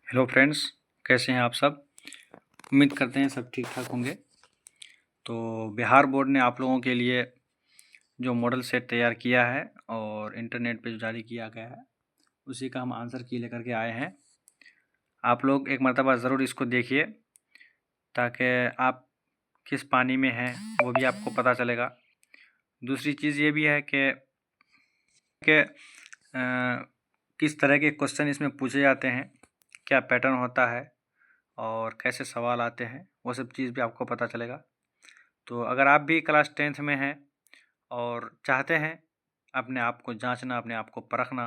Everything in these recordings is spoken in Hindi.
हेलो फ्रेंड्स, कैसे हैं आप सब। उम्मीद करते हैं सब ठीक ठाक होंगे। तो बिहार बोर्ड ने आप लोगों के लिए जो मॉडल सेट तैयार किया है और इंटरनेट पे जो जारी किया गया है उसी का हम आंसर की लेकर के आए हैं। आप लोग एक मर्तबा ज़रूर इसको देखिए ताकि आप किस पानी में हैं वो भी आपको पता चलेगा। दूसरी चीज़ ये भी है कि किस तरह के क्वेश्चन इसमें पूछे जाते हैं, क्या पैटर्न होता है और कैसे सवाल आते हैं, वो सब चीज़ भी आपको पता चलेगा। तो अगर आप भी क्लास 10th में हैं और चाहते हैं अपने आप को जांचना, अपने आप को परखना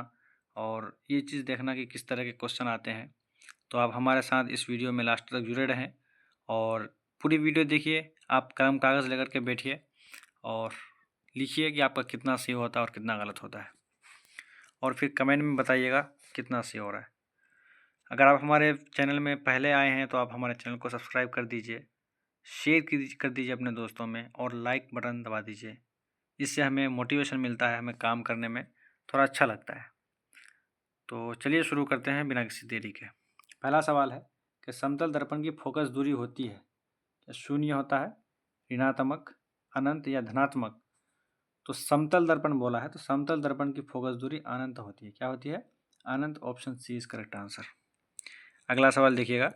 और ये चीज़ देखना कि किस तरह के क्वेश्चन आते हैं, तो आप हमारे साथ इस वीडियो में लास्ट तक जुड़े रहें और पूरी वीडियो देखिए। आप कलम कागज़ लेकर के बैठिए और लिखिए कि आपका कितना सही होता है और कितना गलत होता है, और फिर कमेंट में बताइएगा कितना सही हो रहा है। अगर आप हमारे चैनल में पहले आए हैं तो आप हमारे चैनल को सब्सक्राइब कर दीजिए, शेयर कर दीजिए अपने दोस्तों में और लाइक बटन दबा दीजिए। इससे हमें मोटिवेशन मिलता है, हमें काम करने में थोड़ा अच्छा लगता है। तो चलिए शुरू करते हैं बिना किसी देरी के। पहला सवाल है कि समतल दर्पण की फोकस दूरी होती है, क्या शून्य होता है, ऋणात्मक, अनंत या धनात्मक। तो समतल दर्पण बोला है तो समतल दर्पण की फोकस दूरी अनंत होती है। क्या होती है? अनंत। Option C is correct answer. अगला सवाल देखिएगा,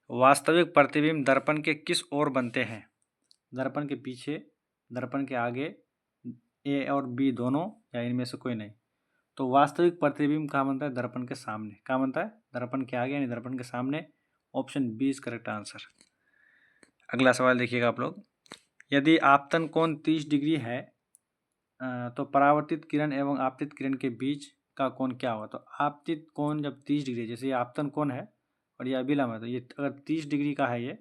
वास्तविक प्रतिबिंब दर्पण के किस ओर बनते हैं? दर्पण के पीछे, दर्पण के आगे, ए और बी दोनों, या इनमें से कोई नहीं। तो वास्तविक प्रतिबिंब कहाँ बनता है? दर्पण के सामने। कहाँ बनता है? दर्पण के आगे यानी दर्पण के सामने। Option B is correct answer. अगला सवाल देखिएगा आप लोग, यदि आपतन कोण 30 डिग्री है तो परावर्तित किरण एवं आपतित किरण के बीच का कोण क्या होगा? तो आपतित कोण जब 30 डिग्री, जैसे ये आपतन कोण है और ये अभिलंब है, तो ये अगर 30 डिग्री का है ये,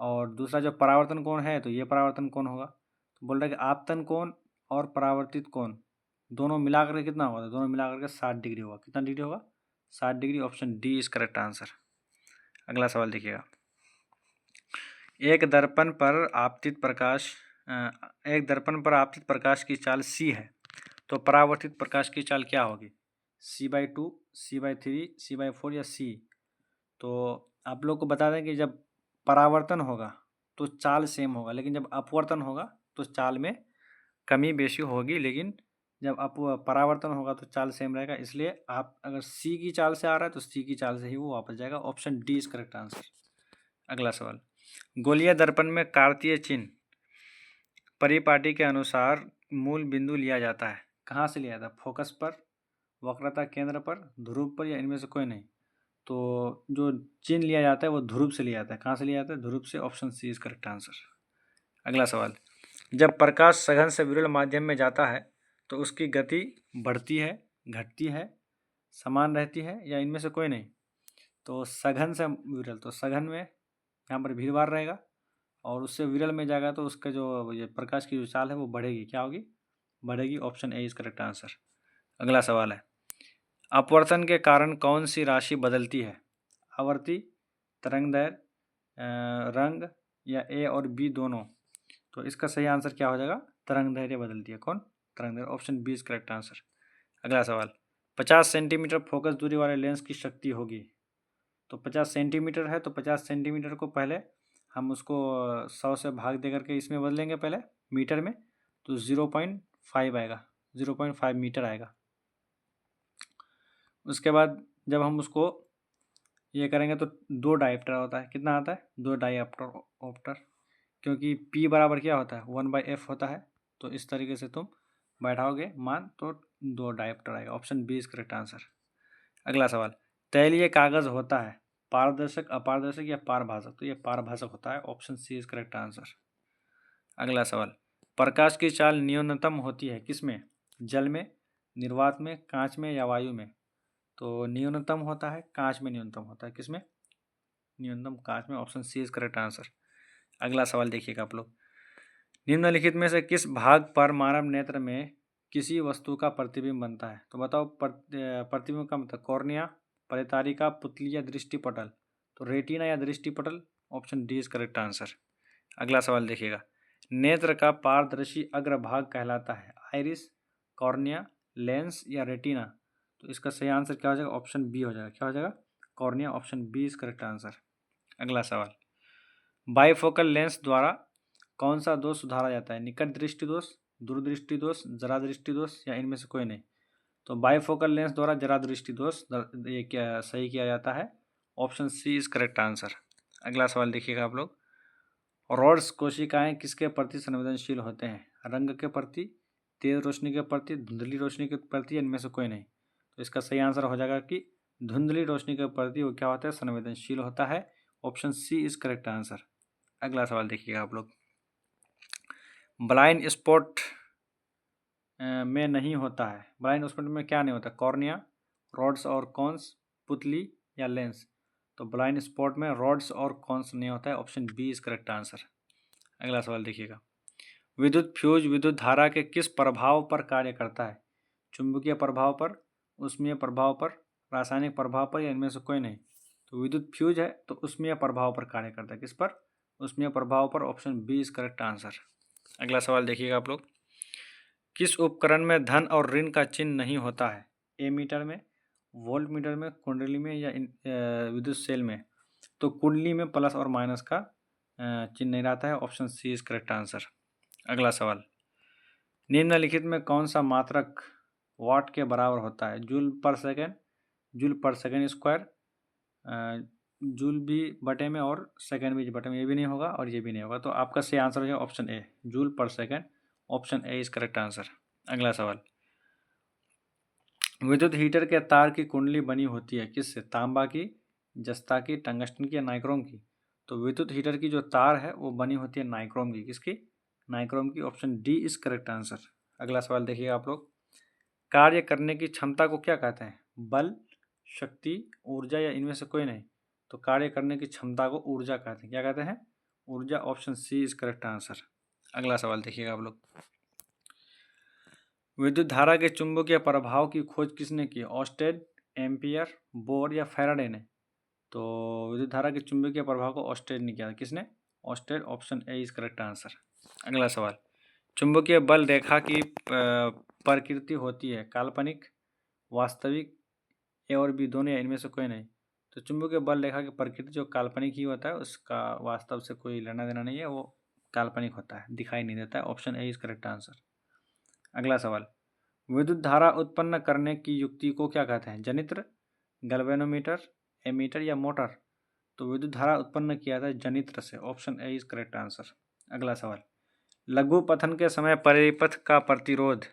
और दूसरा जो परावर्तन कोण है तो ये परावर्तन कोण होगा। तो बोल रहा है कि आपतन कोण और परावर्तित कोण दोनों मिलाकर के कितना होगा? तो दोनों मिलाकर के 60 डिग्री होगा। कितना डिग्री होगा? 60 degree. Option D is correct answer. अगला सवाल देखिएगा, एक दर्पण पर आपतित प्रकाश की चाल सी है तो परावर्तित प्रकाश की चाल क्या होगी? C/2, C/3, C/4 या C। तो आप लोग को बता दें कि जब परावर्तन होगा तो चाल सेम होगा, लेकिन जब अपवर्तन होगा तो चाल में कमी बेशी होगी, लेकिन जब परावर्तन होगा तो चाल सेम रहेगा। इसलिए आप अगर सी की चाल से आ रहा है तो सी की चाल से ही वो वापस जाएगा। Option D is correct answer. अगला सवाल, गोलीय दर्पण में कार्तीय चिन्ह परिपाटी के अनुसार मूल बिंदु लिया जाता है। कहाँ से लिया जाता है? फोकस पर, वक्रता केंद्र पर, ध्रुव पर, या इनमें से कोई नहीं। तो जो चिन्ह लिया जाता है वो ध्रुव से लिया जाता है। कहाँ से लिया जाता है? ध्रुव से। Option C is correct answer. अगला सवाल, जब प्रकाश सघन से विरल माध्यम में जाता है तो उसकी गति बढ़ती है, घटती है, समान रहती है, या इनमें से कोई नहीं। तो सघन से विरल, तो सघन में यहाँ पर भीड़ भाड़ रहेगा और उससे विरल में जाएगा तो उसका जो ये प्रकाश की जो चाल है वो बढ़ेगी। क्या होगी? बढ़ेगी। Option A is correct answer. अगला सवाल है, अपवर्तन के कारण कौन सी राशि बदलती है? आवर्ती, तरंगदैर्घ्य, रंग, या ए और बी दोनों। तो इसका सही आंसर क्या हो जाएगा? तरंगदैर्घ्य बदलती है। कौन? तरंगदैर्घ्य। Option B is correct answer. अगला सवाल, 50 सेंटीमीटर फोकस दूरी वाले लेंस की शक्ति होगी। तो 50 सेंटीमीटर है तो 50 सेंटीमीटर को पहले हम उसको 100 से भाग दे करके इसमें बदलेंगे पहले मीटर में, तो 0.5 आएगा, 0.5 मीटर आएगा। उसके बाद जब हम उसको ये करेंगे तो 2 डायप्टर होता है। कितना आता है? 2 डायप्टर, क्योंकि P बराबर क्या होता है? 1/f होता है। तो इस तरीके से तुम बैठाओगे मान तो 2 डायप्टर आएगा। Option B is correct answer. अगला सवाल, तैलीय कागज होता है पारदर्शक, अपारदर्शक या पारभाषक? तो ये पारभाषक होता है। Option C is correct answer. अगला सवाल, प्रकाश की चाल न्यूनतम होती है किसमें? जल में, निर्वात में, कांच में, या वायु में? तो न्यूनतम होता है कांच में, न्यूनतम होता है किसमें? न्यूनतम कांच में। Option C is correct answer. अगला सवाल देखिएगा आप लोग, निम्नलिखित में से किस भाग पर मानव नेत्र में किसी वस्तु का प्रतिबिंब बनता है? तो बताओ, प्रतिबिंब का मतलब कॉर्निया, परितारिका, पुतली या दृष्टिपटल? तो रेटिना या दृष्टिपटल। Option D is correct answer. अगला सवाल देखिएगा, नेत्र का पारदर्शी अग्रभाग कहलाता है आइरिस, कॉर्निया, लेंस या रेटिना? तो इसका सही आंसर क्या हो जाएगा? ऑप्शन बी हो जाएगा। क्या हो जाएगा? Cornea, option B is correct answer. अगला सवाल, बाइफोकल लेंस द्वारा कौन सा दोष सुधारा जाता है? निकट दृष्टि दोष, दूरदृष्टि दोष, जरा दृष्टि दोष या इनमें से कोई नहीं? तो बाइफोकल लेंस द्वारा जरा दृष्टि दोष ये क्या सही किया जाता है, option C is correct answer. अगला सवाल देखिएगा आप लोग, रॉड्स कोशिकाएं किसके प्रति संवेदनशील होते हैं? रंग के प्रति, तेज रोशनी के प्रति, धुंधली रोशनी के प्रति, इनमें से कोई नहीं? तो इसका सही आंसर हो जाएगा कि धुंधली रोशनी के प्रति वो क्या होता है, संवेदनशील होता है, option C is correct answer. अगला सवाल देखिएगा आप लोग, ब्लाइंड स्पॉट में नहीं होता है, ब्लाइंड स्पॉट में क्या नहीं होता? कॉर्निया, रॉड्स और कॉन्स, पुतली या लेंस? तो ब्लाइंड स्पॉट में रॉड्स और कॉन्स नहीं होता है, option B is correct answer. अगला सवाल देखिएगा, विद्युत फ्यूज विद्युत धारा के किस प्रभाव पर कार्य करता है? चुंबकीय प्रभाव पर, ऊष्मीय प्रभाव पर, रासायनिक प्रभाव पर या इनमें से कोई नहीं? तो विद्युत फ्यूज है तो ऊष्मीय प्रभाव पर कार्य करता है। किस पर? ऊष्मीय प्रभाव पर, option B is correct answer. अगला सवाल देखिएगा आप लोग, किस उपकरण में धन और ऋण का चिन्ह नहीं होता है? एमीटर में, वोल्ट मीटर में, कुंडली में या विद्युत सेल में? तो कुंडली में प्लस और माइनस का चिन्ह नहीं रहता है, option C is correct answer. अगला सवाल, निम्नलिखित में कौन सा मात्रक वाट के बराबर होता है? जूल पर सेकेंड, जूल पर सेकेंड स्क्वायर, जूल भी बटे में और सेकेंड भी बटे में, ये भी नहीं होगा और ये भी नहीं होगा। तो आपका सही आंसर हो जाएगा ऑप्शन ए, जूल पर second, option A is correct answer. अगला सवाल, विद्युत हीटर के तार की कुंडली बनी होती है किससे? तांबा की, जस्ता की, टंगस्टन की या नाइक्रोम की? तो विद्युत हीटर की जो तार है वो बनी होती है नाइक्रोम की। किसकी? नाइक्रोम की, option D is correct answer. अगला सवाल देखिएगा आप लोग, कार्य करने की क्षमता को क्या कहते हैं? बल, शक्ति, ऊर्जा या इनमें से कोई नहीं? तो कार्य करने की क्षमता को ऊर्जा कहते हैं। क्या कहते हैं? ऊर्जा, option C is correct answer. अगला सवाल देखिएगा आप लोग, विद्युत धारा के चुंबकीय प्रभाव की खोज किसने की? ऑस्टेड, एम्पियर, बोर या फैराडे ने? तो विद्युत धारा के चुंबकीय प्रभाव को ऑस्टेड ने किया। किसने? Oersted, option A is correct answer. अगला सवाल, चुंबकीय बल रेखा की प्रकृति होती है काल्पनिक, वास्तविक, ए और बी दोनों या इनमें से कोई नहीं? तो चुंबकीय बल रेखा की प्रकृति जो काल्पनिक ही होता है, उसका वास्तव से कोई लेना देना नहीं है, वो काल्पनिक होता है, दिखाई नहीं देता है, option A is correct answer. अगला सवाल, विद्युत धारा उत्पन्न करने की युक्ति को क्या कहते हैं? जनित्र, गैल्वेनोमीटर, एमीटर या मोटर? तो विद्युत धारा उत्पन्न किया था जनित्र से, option A is correct answer. अगला सवाल, लघु पथन के समय परिपथ का प्रतिरोध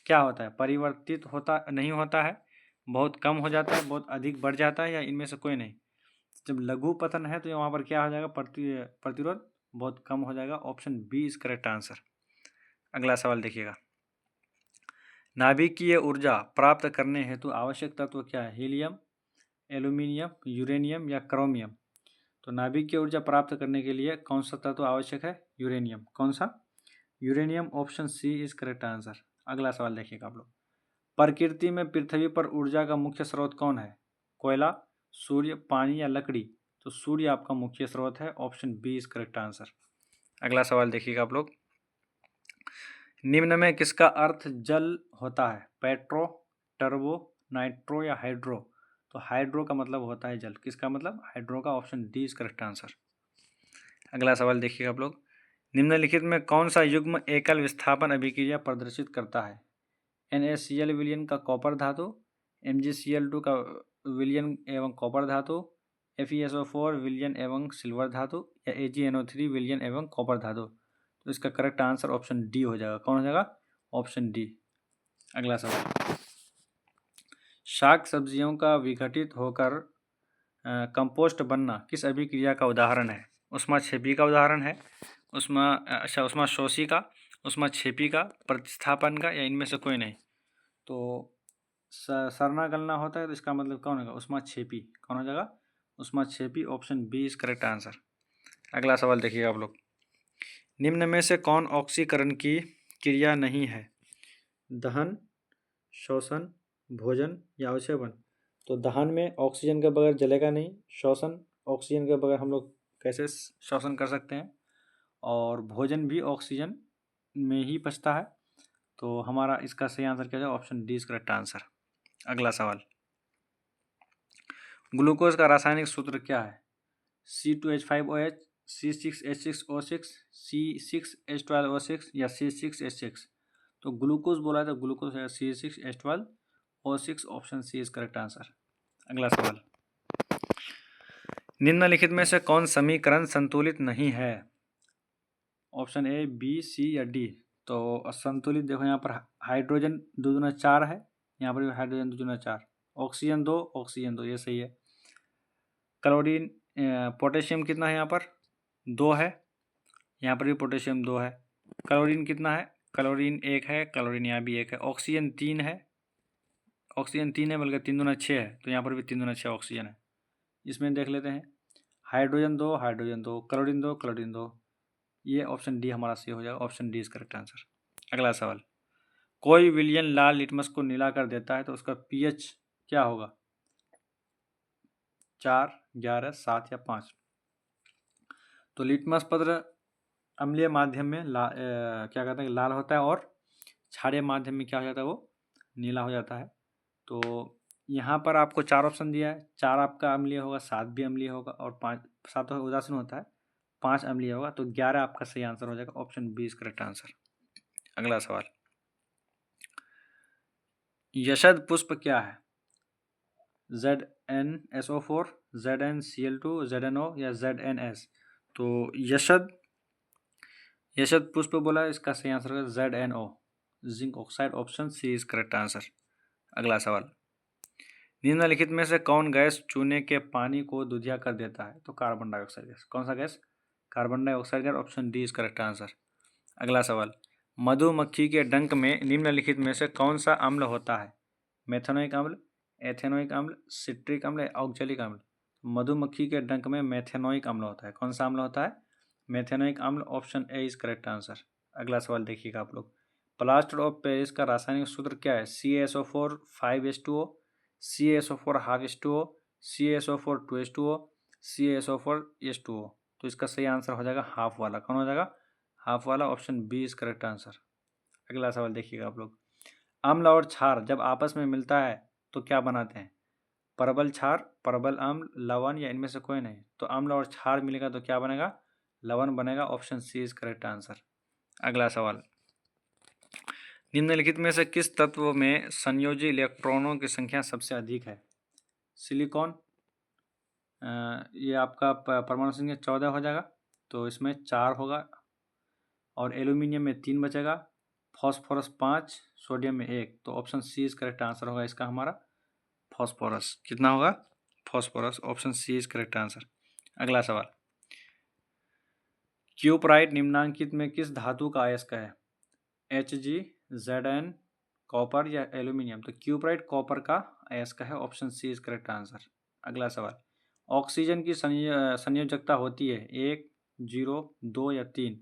क्या होता है? परिवर्तित होता नहीं होता है, बहुत कम हो जाता है, बहुत अधिक बढ़ जाता है या इनमें से कोई नहीं? जब लघु पतन है तो वहाँ पर क्या हो जाएगा? प्रतिरोध बहुत कम हो जाएगा, option B is correct answer. अगला सवाल देखिएगा, नाभिकीय ऊर्जा प्राप्त करने हेतु आवश्यक तत्व क्या है? हीलियम, एल्यूमिनियम, यूरेनियम या क्रोमियम? तो नाभिकीय ऊर्जा प्राप्त करने के लिए कौन सा तत्व आवश्यक है? यूरेनियम। कौन सा? Uranium, option C is correct answer. अगला सवाल देखिएगा आप लोग, प्रकृति में पृथ्वी पर ऊर्जा का मुख्य स्रोत कौन है? कोयला, सूर्य, पानी या लकड़ी? तो सूर्य आपका मुख्य स्रोत है, option B is correct answer. अगला सवाल देखिएगा आप लोग, निम्न में किसका अर्थ जल होता है? पेट्रो, टर्बो, नाइट्रो या हाइड्रो? तो हाइड्रो का मतलब होता है जल। किसका मतलब? हाइड्रो का, option D is correct answer. अगला सवाल देखिएगा आप लोग, निम्नलिखित में कौन सा युग्म एकल विस्थापन अभिक्रिया प्रदर्शित करता है? NaCl विलयन का कॉपर धातु, MgCl2 का विलयन एवं कॉपर धातु, FeSO4 विलयन एवं सिल्वर धातु या AgNO3 विलयन एवं कॉपर धातु? तो इसका करेक्ट आंसर ऑप्शन डी हो जाएगा। कौन हो जाएगा? Option D. अगला सवाल, शाक सब्जियों का विघटित होकर कंपोस्ट बनना किस अभिक्रिया का उदाहरण है? ऊष्माक्षेपी का उदाहरण है, ऊष्माशोषी का, ऊष्माक्षेपी का, प्रतिस्थापन का या इनमें से कोई नहीं? तो सरना गलना होता है, तो इसका मतलब कौन होगा? ऊष्माक्षेपी। कौन हो जाएगा? ऊष्माक्षेपी, option B is correct answer. अगला सवाल देखिएगा आप लोग, निम्न में से कौन ऑक्सीकरण की क्रिया नहीं है? दहन, श्वसन, भोजन या अवक्षेपण? तो दहन में ऑक्सीजन के बगैर जलेगा नहीं, श्वसन ऑक्सीजन के बगैर हम लोग कैसे श्वसन कर सकते हैं, और भोजन भी ऑक्सीजन में ही पचता है। तो हमारा इसका सही आंसर क्या है? Option D is correct answer. अगला सवाल, ग्लूकोज का रासायनिक सूत्र क्या है? C2H5OH, C6H6O6, C6H12O6 या C6H6? तो ग्लूकोज बोला है तो ग्लूकोज है C6H12O6, option C is correct answer. अगला सवाल, निम्नलिखित में से कौन समीकरण संतुलित नहीं है? ऑप्शन ए, बी, सी या डी। तो संतुलित देखो, यहाँ पर हाइड्रोजन 2 दूना 4 है, यहाँ पर भी हाइड्रोजन 2 दूना 4, ऑक्सीजन 2, ऑक्सीजन 2, ये सही है। क्लोरीन पोटेशियम कितना है? यहाँ पर 2 है, यहाँ पर भी पोटेशियम 2 है। क्लोरीन कितना है? क्लोरीन 1 है, क्लोरीन यहाँ भी 1 है। ऑक्सीजन 3 है, ऑक्सीजन 3 है, बल्कि 3 दूना 6 है, तो यहाँ पर भी 3 दूना 6 ऑक्सीजन है। इसमें देख लेते हैं, हाइड्रोजन 2, हाइड्रोजन 2, क्लोरीन 2, क्लोरीन 2, ये ऑप्शन डी हमारा सही हो जाएगा। Option D is correct answer. अगला सवाल, कोई विलयन लाल लिटमस को नीला कर देता है तो उसका पीएच क्या होगा? 4, 11, 7 या 5? तो लिटमस पत्र अम्लीय माध्यम में क्या कहते हैं, लाल होता है, और क्षारीय माध्यम में क्या हो जाता है, वो नीला हो जाता है। तो यहाँ पर आपको 4 ऑप्शन दिया है, 4 आपका अम्लीय होगा, 7 भी अम्लीय होगा, और 5, 7 उदासीन होता है, 5 अम्लीय होगा, तो 11 आपका सही आंसर हो जाएगा। Option B is correct answer. अगला सवाल, यशद पुष्प क्या है? ZnSO4, ZnCl2, ZnO या ZnS? तो यशद पुष्प बोला, इसका सही आंसर होगा ZnO, zinc oxide. Option C is correct answer. अगला सवाल, निम्नलिखित में से कौन गैस चूने के पानी को दूधिया कर देता है? तो कार्बन डाइऑक्साइड गैस। कौन सा gas? Carbon dioxide gas. Option D is correct answer. अगला सवाल, मधुमक्खी के डंक में निम्नलिखित में से कौन सा अम्ल होता है? मेथेनोइक अम्ल, एथेनोइक अम्ल, सिट्रिक अम्ल या ऑक्जेलिक अम्ल? मधुमक्खी के डंक में मेथेनोइक अम्ल होता है। कौन सा अम्ल होता है? मेथेनोइक अम्ल। Option A is correct answer. अगला सवाल देखिएगा आप लोग, प्लास्टर ऑफ पेरिस का रासायनिक सूत्र क्या है? CaSO4 5H2O, CaSO4 half H2O, CaSO4 2H2O, CaSO4 H2O? तो इसका सही आंसर हो जाएगा हाफ वाला। कौन हो जाएगा? हाफ वाला। Option B is correct answer. अगला सवाल देखिएगा आप लोग, अम्ल और क्षार जब आपस में मिलता है तो क्या बनाते हैं? परबल क्षार, परबल अम्ल, लवण या इनमें से कोई नहीं? तो अम्ल और क्षार मिलेगा तो क्या बनेगा? लवण बनेगा। Option C is correct answer. अगला सवाल, निम्नलिखित में से किस तत्व में संयोजी इलेक्ट्रॉनों की संख्या सबसे अधिक है? सिलिकॉन, ये आपका परमाणु संख्या 14 हो जाएगा, तो इसमें 4 होगा, और एल्यूमिनियम में 3 बचेगा, फॉस्फोरस 5, सोडियम में 1। तो option C is correct answer होगा इसका हमारा, फॉस्फोरस। कितना होगा? Phosphorus. Option C is correct answer. अगला सवाल, क्यूपराइट निम्नांकित में किस धातु का अयस्क है? Hg, Zn, कॉपर या एल्यूमिनियम? तो क्यूपराइट कॉपर का अयस्क है। Option C is correct answer. अगला सवाल, ऑक्सीजन की संयोजकता होती है 1, 0, 2 या 3?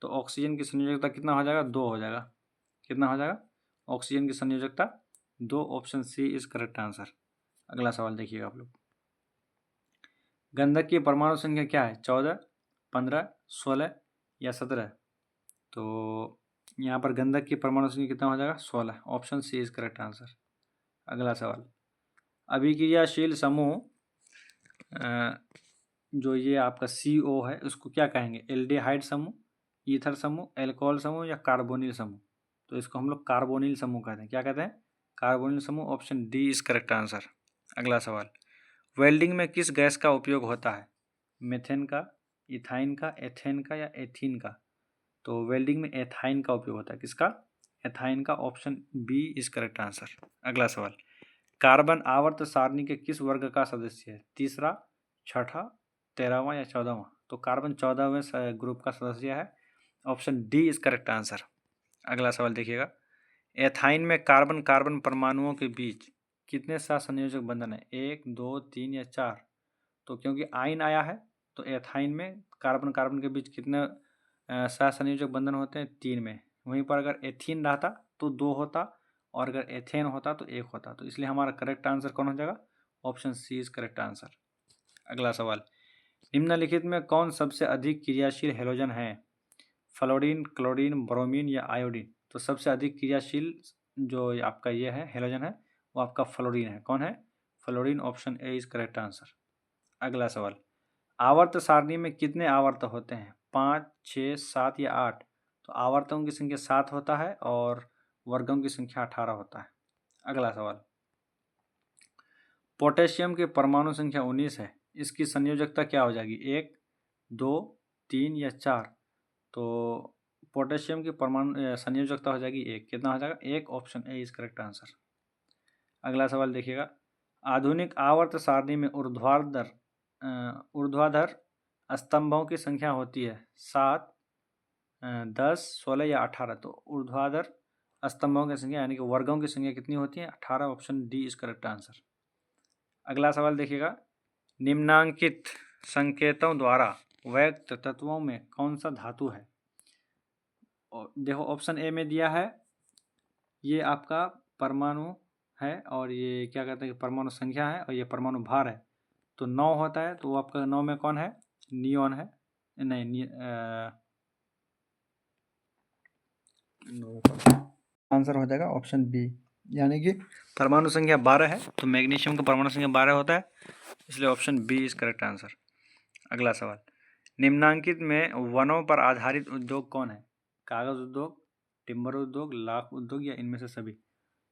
तो ऑक्सीजन की संयोजकता कितना हो जाएगा? 2 हो जाएगा। कितना हो जाएगा? ऑक्सीजन की संयोजकता 2। Option C is correct answer. अगला सवाल देखिएगा आप लोग, गंधक की परमाणु संख्या क्या है? 14, 15, 16 या 17? तो यहाँ पर गंधक की परमाणु संख्या कितना हो जाएगा? 16। Option C is correct answer. अगला सवाल, अभिक्रियाशील समूह जो ये आपका CO है उसको क्या कहेंगे? एल्डिहाइड समूह, ईथर समूह, एल्कोहल समूह या कार्बोनिल समूह? तो इसको हम लोग कार्बोनिल समूह कहते हैं। क्या कहते हैं? कार्बोनिल समूह। Option D is correct answer. अगला सवाल, वेल्डिंग में किस गैस का उपयोग होता है? मेथेन का, इथाइन का, एथेन का या एथीन का? तो वेल्डिंग में एथाइन का उपयोग होता है। किसका? एथाइन का। Option B is correct answer. अगला सवाल, कार्बन आवर्त सारणी के किस वर्ग का सदस्य है? तीसरा, छठा, 13वां या 14वां? तो कार्बन 14वें ग्रुप का सदस्य है। Option D is correct answer. अगला सवाल देखिएगा, एथाइन में कार्बन कार्बन परमाणुओं के बीच कितने सहसंयोजक बंधन है? 1, 2, 3 या 4? तो क्योंकि आइन आया है तो एथाइन में कार्बन कार्बन के बीच कितने सहसंयोजक बंधन होते हैं? 3 में। वहीं पर अगर एथीन रहता तो 2 होता, और अगर एथेन होता तो 1 होता। तो इसलिए हमारा करेक्ट आंसर कौन हो जाएगा? Option C is correct answer. अगला सवाल, निम्नलिखित में कौन सबसे अधिक क्रियाशील हेलोजन है? फ्लोरीन, क्लोरीन, ब्रोमीन या आयोडीन? तो सबसे अधिक क्रियाशील जो आपका ये है हेलोजन है वो आपका फ्लोरीन है। कौन है? Fluorine, option A is correct answer. अगला सवाल, आवर्त सारणी में कितने आवर्त होते हैं? 5, 6, 7 या 8? तो आवर्तों की संख्या 7 होता है और वर्गों की संख्या 18 होता है। अगला सवाल, पोटेशियम की परमाणु संख्या 19 है, इसकी संयोजकता क्या हो जाएगी? 1, 2, 3 या 4? तो पोटेशियम की परमाणु संयोजकता हो जाएगी 1। कितना हो जाएगा? 1, option A is correct answer. अगला सवाल देखिएगा, आधुनिक आवर्त सारणी में ऊर्ध्वाधर स्तंभों की संख्या होती है 7, 10, 16 या 18? तो ऊर्ध्वाधर स्तंभों की संख्या यानी कि वर्गों की संख्या कितनी होती है? 18, option D is correct answer. अगला सवाल देखिएगा, निम्नांकित संकेतों द्वारा व्यक्त तत्वों में कौन सा धातु है? और देखो ऑप्शन ए में दिया है, ये आपका परमाणु है और ये क्या कहते हैं कि परमाणु संख्या है और ये परमाणु भार है। तो 9 होता है, तो वो आपका 9 में कौन है? नियॉन है। नहीं, आंसर हो जाएगा ऑप्शन बी, यानी कि परमाणु संख्या 12 है, तो मैग्नीशियम का परमाणु संख्या 12 होता है, इसलिए option B is correct answer. अगला सवाल, निम्नांकित में वनों पर आधारित उद्योग कौन है? कागज उद्योग, टिम्बर उद्योग, लाख उद्योग या इनमें से सभी?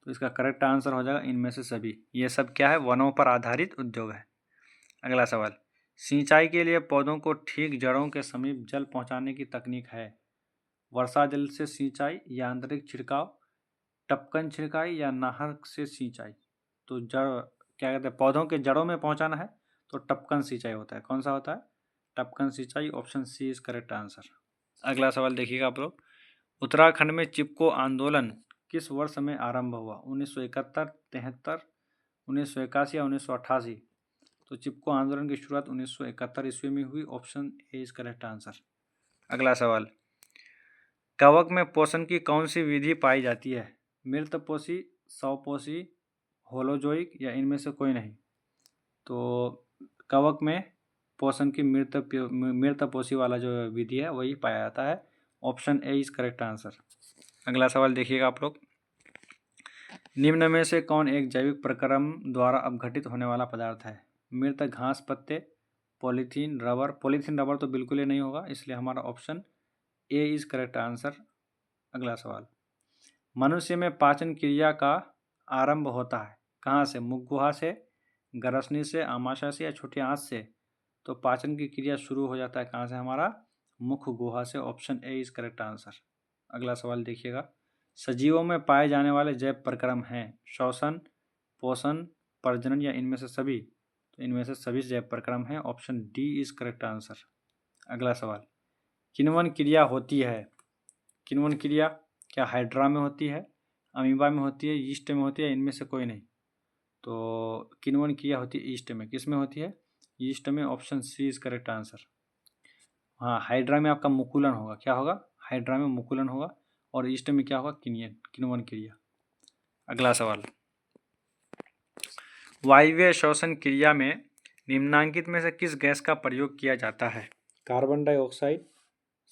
तो इसका करेक्ट आंसर हो जाएगा इनमें से सभी। ये सब क्या है? वनों पर आधारित उद्योग है। अगला सवाल, सिंचाई के लिए पौधों को ठीक जड़ों के समीप जल पहुंचाने की तकनीक है? वर्षा जल से सिंचाई, यांत्रिक छिड़काव, टपकन छिड़काई या नहर से सिंचाई? तो जड़ क्या कहते हैं, पौधों के जड़ों में पहुंचाना है तो टपकन सिंचाई होता है। कौन सा होता है? टपकन सिंचाई, option C is correct answer. अगला सवाल देखिएगा आप लोग, उत्तराखंड में चिपको आंदोलन किस वर्ष में आरंभ हुआ? 1971, 73, 1981 या 1988? तो चिपको आंदोलन की शुरुआत 1971 ईस्वी में हुई, option A is correct answer. अगला सवाल, कवक में पोषण की कौन सी विधि पाई जाती है? मृतपोषी, स्वपोषी, होलोजोइक या इनमें से कोई नहीं? तो कवक में पोषण की मृतपोषी वाला जो विधि है वही पाया जाता है, option A is correct answer. अगला सवाल देखिएगा आप लोग, निम्न में से कौन एक जैविक प्रक्रम द्वारा अपघटित होने वाला पदार्थ है? मृत घास पत्ते, पॉलीथीन, रबर? पॉलीथीन रबर तो बिल्कुल ही नहीं होगा, इसलिए हमारा option A is correct answer. अगला सवाल, मनुष्य में पाचन क्रिया का आरंभ होता है कहाँ से? मुख गुहा से, ग्रसनी से, आमाशय से या छोटी आंत से? तो पाचन की क्रिया शुरू हो जाता है कहाँ से? हमारा मुख गुहा से, option A is correct answer. अगला सवाल देखिएगा, सजीवों में पाए जाने वाले जैव प्रक्रम हैं श्वसन, पोषण, प्रजनन या इनमें से सभी? तो इनमें से सभी जैव प्रक्रम हैं, option D is correct answer. अगला सवाल, किण्वन क्रिया होती है, किण्वन क्रिया क्या हाइड्रा में होती है, अमीबा में होती है, यीस्ट में होती है, इनमें से कोई नहीं? तो किण्वन क्रिया होती है ईस्ट में। किस में होती है? ईस्ट में, option C is correct answer. हाँ, हाइड्रा में आपका मुकुलन होगा। क्या होगा? हाइड्रा में मुकुलन होगा और ईस्ट में क्या होगा? किण्वन क्रिया। अगला सवाल, वायवीय श्वसन क्रिया में निम्नांकित में से किस गैस का प्रयोग किया जाता है? Carbon dioxide,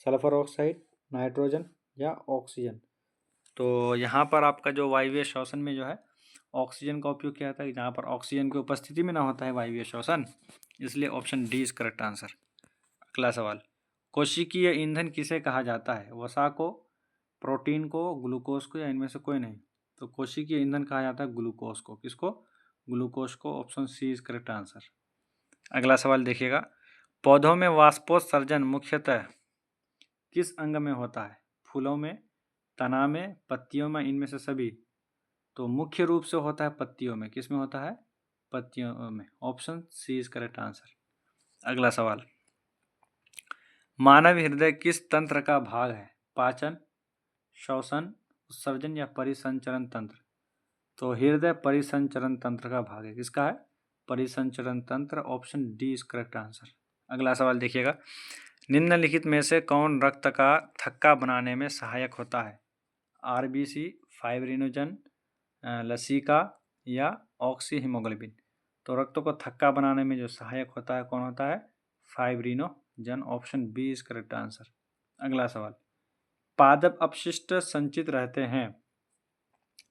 sulphur oxide, nitrogen या ऑक्सीजन? तो यहाँ पर आपका जो वायवीय श्वसन में जो है ऑक्सीजन का उपयोग किया जाता है, जहाँ पर ऑक्सीजन की उपस्थिति में ना होता है वायवीय श्वसन, इसलिए option D is correct answer. अगला सवाल, कोशिकीय ईंधन किसे कहा जाता है? वसा को, प्रोटीन को, ग्लूकोज को या इनमें से कोई नहीं? तो कोशिकीय ईंधन कहा जाता है ग्लूकोज को। किसको? ग्लूकोज को, option C is correct answer. अगला सवाल देखिएगा, पौधों में वाष्पोत्सर्जन मुख्यतः किस अंग में होता है? फूलों में, तना में, पत्तियों में, इनमें से सभी? तो मुख्य रूप से होता है पत्तियों में। किस में होता है? पत्तियों में, option C is correct answer. अगला सवाल, मानव हृदय किस तंत्र का भाग है? पाचन, श्वसन, उत्सर्जन या परिसंचरण तंत्र? तो हृदय परिसंचरण तंत्र का भाग है। किसका है? परिसंचरण तंत्र, option D is correct answer. अगला सवाल देखिएगा, निम्नलिखित में से कौन रक्त का थक्का बनाने में सहायक होता है? आरबीसी, फाइब्रिनोजन, लसिका या ऑक्सी हीमोग्लोबिन? तो रक्त को थक्का बनाने में जो सहायक होता है कौन होता है? Fibrinogen, option B is correct answer. अगला सवाल, पादप अपशिष्ट संचित रहते हैं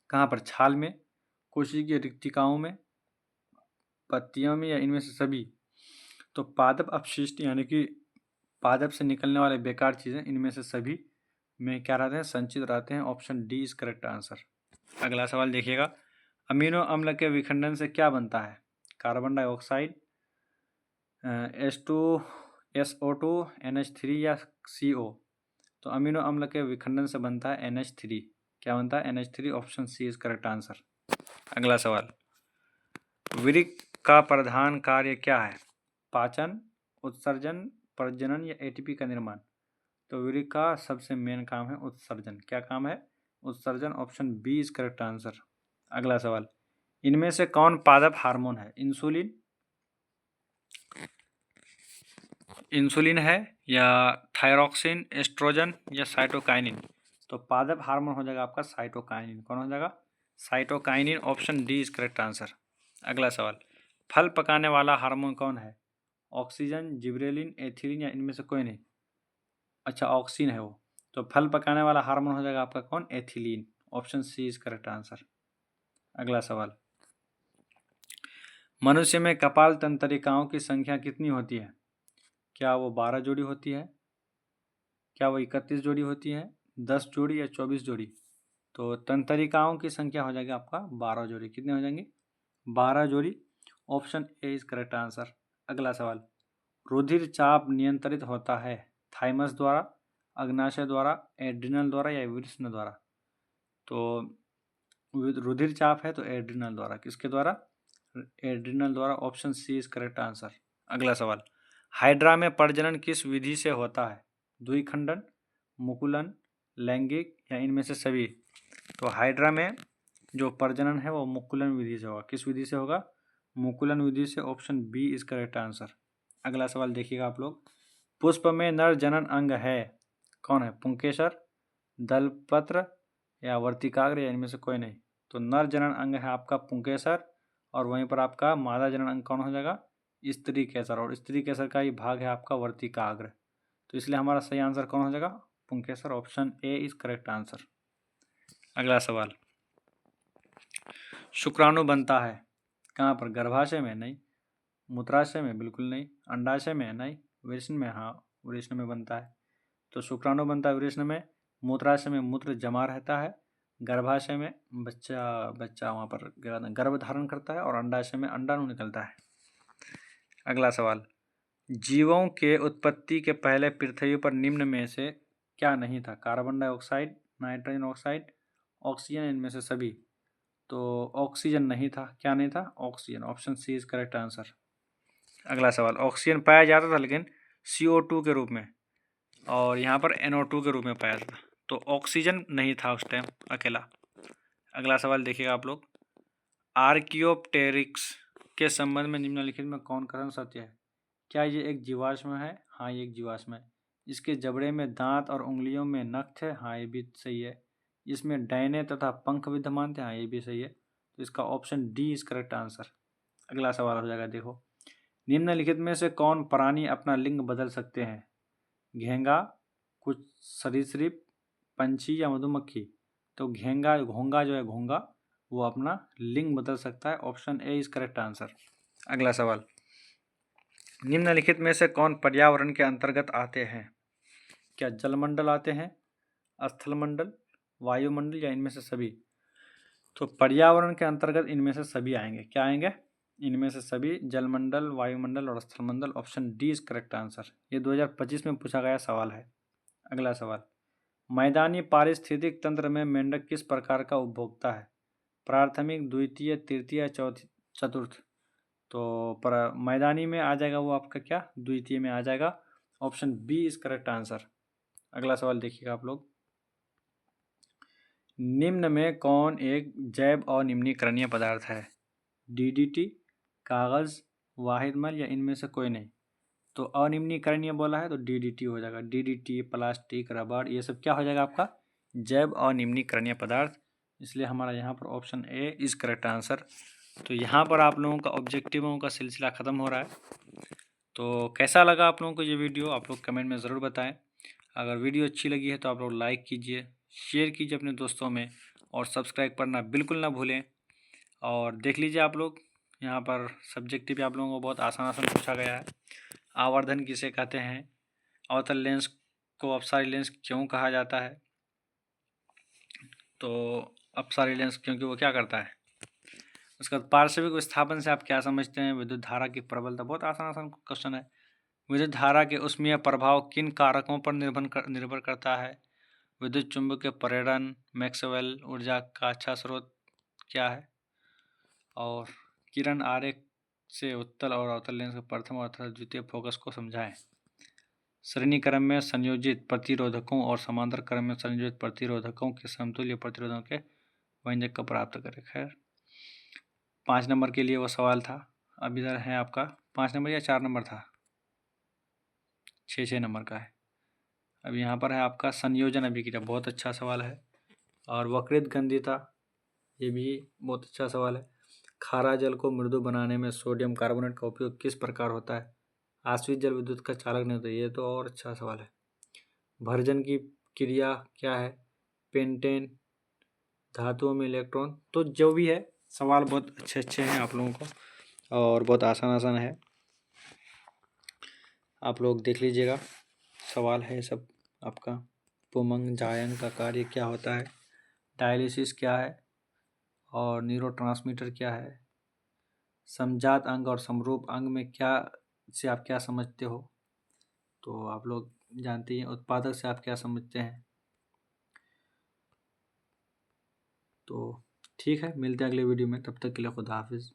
कहाँ पर? छाल में, कोशिकीय रिक्तिकाओं में, उत्पत्तियों में या इनमें से सभी, तो पादप अपशिष्ट यानी कि पादप से निकलने वाले बेकार चीज़ें इनमें से सभी में क्या रहते हैं, संचित रहते हैं। Option D is correct answer. अगला सवाल देखिएगा, अमीनो अम्ल के विखंडन से क्या बनता है? कार्बन डाइऑक्साइड, H2SO2, NH3 या CO? तो अमीनो अम्ल के विखंडन से बनता है NH3। क्या बनता है? NH3। Option C is correct answer. अगला सवाल, वृक्क का प्रधान कार्य क्या है? पाचन, उत्सर्जन, प्रजनन या एटीपी का निर्माण? तो वृक्क का सबसे मेन काम है उत्सर्जन। क्या काम है? उत्सर्जन। Option B is correct answer. अगला सवाल, इनमें से कौन पादप हार्मोन है? इंसुलिन है या थायरॉक्सिन, एस्ट्रोजन या साइटोकाइनिन? तो पादप हार्मोन हो जाएगा आपका साइटोकाइनिन। कौन हो जाएगा? Cytokinin. Option D is correct answer. अगला सवाल, फल पकाने वाला हार्मोन कौन है? ऑक्सीजन, जिब्रेलिन, एथिलीन या इनमें से कोई नहीं? अच्छा, ऑक्सीन है वो। तो फल पकाने वाला हार्मोन हो जाएगा आपका कौन? Ethylene. Option C is correct answer. अगला सवाल, मनुष्य में कपाल तंत्रिकाओं की संख्या कितनी होती है? क्या वो 12 जोड़ी होती है? क्या वो 31 जोड़ी होती है, 10 जोड़ी या 24 जोड़ी? तो तंत्रिकाओं की संख्या हो जाएगी आपका 12 जोड़ी। कितने हो जाएंगे? 12 जोड़ी। Option A is correct answer. अगला सवाल, रुधिर चाप नियंत्रित होता है थाइमस द्वारा, अग्नाशय द्वारा, एड्रिनल द्वारा या वृषण द्वारा? तो रुधिर चाप है तो एड्रिनल द्वारा। किसके द्वारा? एड्रिनल द्वारा। Option C is correct answer. अगला सवाल, हाइड्रा में प्रजनन किस विधि से होता है? द्विखंडन, मुकुलन, लैंगिक या इनमें से सभी? तो हाइड्रा में जो प्रजनन है वो मुकुलन विधि से होगा। किस विधि से होगा? मुकुलन विधि से। Option B is correct answer. अगला सवाल देखिएगा आप लोग, पुष्प में नर जनन अंग है? कौन है? पुंकेसर, दलपत्र या वर्तिकाग्र या इनमें से कोई नहीं? तो नर जनन अंग है आपका पुंकेसर, और वहीं पर आपका मादा जनन अंग कौन हो जाएगा? स्त्री केसर, और स्त्री केसर का ही भाग है आपका वर्तिकाग्र। तो इसलिए हमारा सही आंसर कौन हो जाएगा? पुंकेसर। Option A is correct answer. अगला सवाल, शुक्राणु बनता है कहाँ पर? गर्भाशय में? नहीं। मूत्राशय में? बिल्कुल नहीं। अंडाशय में? नहीं। वृषण में? हाँ, वृषण में बनता है। तो शुक्राणु बनता है वृषण में, मूत्राशय में मूत्र जमा रहता है, गर्भाशय में बच्चा वहाँ पर गर्भ धारण करता है, और अंडाशय में अंडाणु निकलता है। अगला सवाल, जीवों के उत्पत्ति के पहले पृथ्वी पर निम्न में से क्या नहीं था? Carbon dioxide, nitrogen oxide, oxygen, इनमें से सभी? तो ऑक्सीजन नहीं था। क्या नहीं था? Oxygen. Option C is correct answer. अगला सवाल, ऑक्सीजन पाया जाता था लेकिन CO2 के रूप में, और यहाँ पर NO2 के रूप में पाया जाता था। तो ऑक्सीजन नहीं था उस टाइम अकेला। अगला सवाल देखिएगा आप लोग, आर्कियोप्टेरिक्स के संबंध में निम्नलिखित में कौन कथन सत्य है? क्या ये एक जीवाश्म है? हाँ, ये एक जीवाश्म है। इसके जबड़े में दांत और उंगलियों में नख थे? हाँ, ये भी सही है। इसमें डैने तथा पंख विद्यमान थे? हाँ, ये भी सही है। तो इसका option D is correct answer. अगला सवाल हो जाएगा, देखो, निम्नलिखित में से कौन प्राणी अपना लिंग बदल सकते हैं? घेंगा, कुछ सरीसृप, पंछी या मधुमक्खी? तो घोंगा जो है, घोंगा वो अपना लिंग बदल सकता है। Option A is correct answer. अगला सवाल, निम्नलिखित में से कौन पर्यावरण के अंतर्गत आते हैं? क्या जलमंडल आते हैं, स्थलमंडल, वायुमंडल या इनमें से सभी? तो पर्यावरण के अंतर्गत इनमें से सभी आएंगे। क्या आएंगे? इनमें से सभी, जलमंडल, वायुमंडल और स्थलमंडल। Option D is correct answer. ये 2025 में पूछा गया सवाल है। अगला सवाल, मैदानी पारिस्थितिक तंत्र में मेंढक किस प्रकार का उपभोक्ता है? प्राथमिक, द्वितीय, तृतीय, चतुर्थ? तो मैदानी में आ जाएगा वो आपका क्या? द्वितीय में आ जाएगा। Option B is correct answer. अगला सवाल देखिएगा आप लोग, निम्न में कौन एक जैव अनिम्नीकरणीय पदार्थ है? DDT, कागज, वाहिद मल या इनमें से कोई नहीं? तो अनिम्नीकरणीय बोला है तो DDT हो जाएगा। DDT, प्लास्टिक, रबड़, ये सब क्या हो जाएगा आपका? जैव अनिम्नीकरणीय पदार्थ। इसलिए हमारा यहाँ पर option A is correct answer. तो यहाँ पर आप लोगों का ऑब्जेक्टिवों का सिलसिला ख़त्म हो रहा है। तो कैसा लगा आप लोगों को ये वीडियो, आप लोग कमेंट में ज़रूर बताएं। अगर वीडियो अच्छी लगी है तो आप लोग लाइक कीजिए, शेयर कीजिए अपने दोस्तों में, और सब्सक्राइब करना बिल्कुल ना भूलें। और देख लीजिए आप लोग यहाँ पर सब्जेक्टिव भी आप लोगों को बहुत आसान आसान पूछा गया है। आवर्धन किसे कहते हैं, अवतल लेंस को अपसारी लेंस क्यों कहा जाता है, तो अपसारी लेंस क्योंकि वो क्या करता है। उसका पार्श्विक विस्थापन से आप क्या समझते हैं, विद्युत धारा की प्रबलता। बहुत आसान आसान क्वेश्चन है। विद्युत धारा के उष्मीय प्रभाव किन कारकों पर निर्भर करता है, विद्युत चुंबकीय प्रेरण, मैक्सवेल ऊर्जा का अच्छा स्रोत क्या है, और किरण आरेख से उत्तल और अवतल लेंस के प्रथम और द्वितीय फोकस को समझाएं। श्रेणी क्रम में संयोजित प्रतिरोधकों और समांतर क्रम में संयोजित प्रतिरोधकों के समतुल्य प्रतिरोधों के व्यंजक को प्राप्त करें। खैर 5 नंबर के लिए वो सवाल था। अब इधर है आपका 5 नंबर या 4 नंबर था, 6 नंबर का है। अब यहाँ पर है आपका संयोजन अभिक्रिया, बहुत अच्छा सवाल है। और वक्रित गंधिता, ये भी बहुत अच्छा सवाल है। खारा जल को मृदु बनाने में सोडियम कार्बोनेट का उपयोग किस प्रकार होता है, आश्रित जल विद्युत का चालक नहीं होता। ये तो और अच्छा सवाल है। भर्जन की क्रिया क्या है, पेंटेन, धातुओं में इलेक्ट्रॉन। तो जो भी है सवाल बहुत अच्छे अच्छे हैं आप लोगों को, और बहुत आसान आसान है, आप लोग देख लीजिएगा। सवाल है सब आपका। पुमंग जायन का कार्य क्या होता है, डायलिसिस क्या है, और न्यूरोट्रांसमीटर क्या है, समजात अंग और समरूप अंग में क्या से आप क्या समझते हो, तो आप लोग जानते हैं। उत्पादक से आप क्या समझते हैं। तो ठीक है, मिलते हैं अगले वीडियो में, तब तक के लिए खुदा हाफिज़।